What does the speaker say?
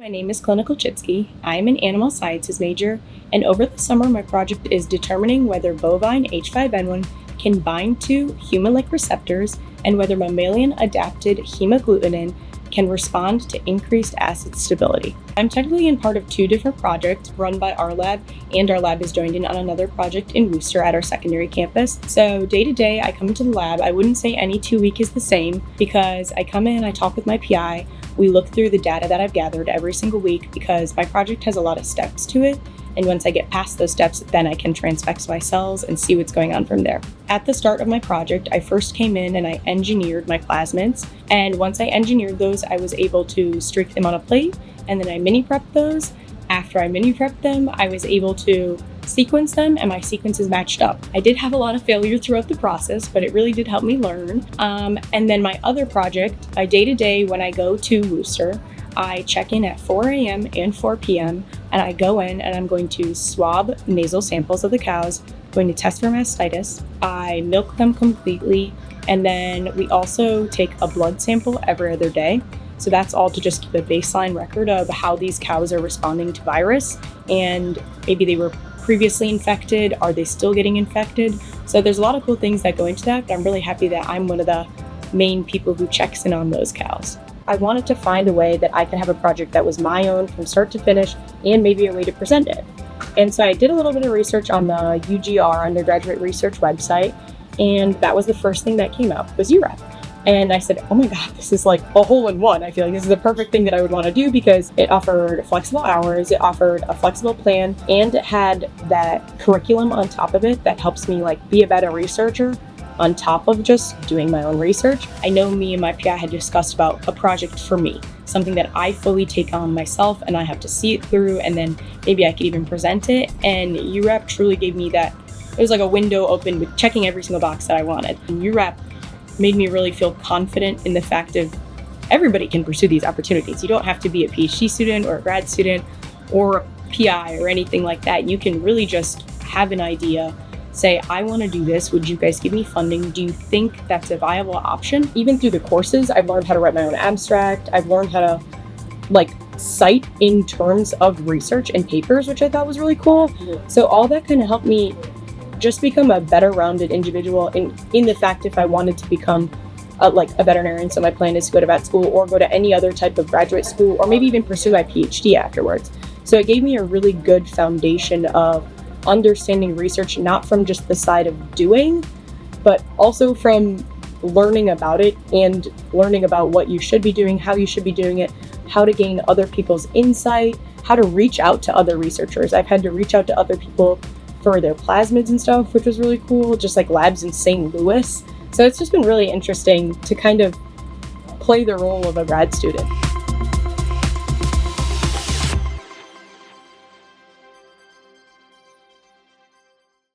My name is Kalyna Kulchytsky. I am an animal sciences major, and over the summer my project is determining whether bovine H5N1 can bind to human-like receptors and whether mammalian-adapted hemagglutinin can respond to increased acid stability. I'm technically in part of two different projects run by our lab, and our lab is joined in on another project in Worcester at our secondary campus. So day to day, I come into the lab. I wouldn't say any 2 week is the same because I come in, I talk with my PI, we look through the data that I've gathered every single week because my project has a lot of steps to it. And once I get past those steps, then I can transfect my cells and see what's going on from there. At the start of my project, I first came in and I engineered my plasmids. And once I engineered those, I was able to streak them on a plate, and then I mini prepped those. After I mini prepped them, I was able to sequence them, and my sequences matched up. I did have a lot of failure throughout the process, but it really did help me learn. And then my other project, my day-to-day when I go to Worcester, I check in at 4 a.m. and 4 p.m. and I go in and I'm going to swab nasal samples of the cows, going to test for mastitis. I milk them completely, and then we also take a blood sample every other day. So that's all to just keep a baseline record of how these cows are responding to virus, and maybe they were previously infected, are they still getting infected? So there's a lot of cool things that go into that, but I'm really happy that I'm one of the main people who checks in on those cows. I wanted to find a way that I could have a project that was my own from start to finish and maybe a way to present it. And so I did a little bit of research on the UGR, Undergraduate Research website, and that was the first thing that came up was URAP. And I said, oh my God, this is like a hole-in-one. I feel like this is the perfect thing that I would want to do because it offered flexible hours, it offered a flexible plan, and it had that curriculum on top of it that helps me like be a better researcher on top of just doing my own research. I know me and my PI had discussed about a project for me, something that I fully take on myself and I have to see it through, and then maybe I could even present it. And URAP truly gave me that. It was like a window open with checking every single box that I wanted. And URAP made me really feel confident in the fact of everybody can pursue these opportunities. You don't have to be a PhD student or a grad student or a PI or anything like that. You can really just have an idea, say, I want to do this. Would you guys give me funding? Do you think that's a viable option? Even through the courses, I've learned how to write my own abstract. I've learned how to cite in terms of research and papers, which I thought was really cool. So all that kind of helped me just become a better rounded individual in the fact if I wanted to become a veterinarian. So my plan is to go to vet school or go to any other type of graduate school or maybe even pursue my PhD afterwards. So it gave me a really good foundation of understanding research, not from just the side of doing, but also from learning about it and learning about what you should be doing, how you should be doing it, how to gain other people's insight, how to reach out to other researchers. I've had to reach out to other people for their plasmids and stuff, which was really cool, just like labs in St. Louis. So it's just been really interesting to kind of play the role of a grad student.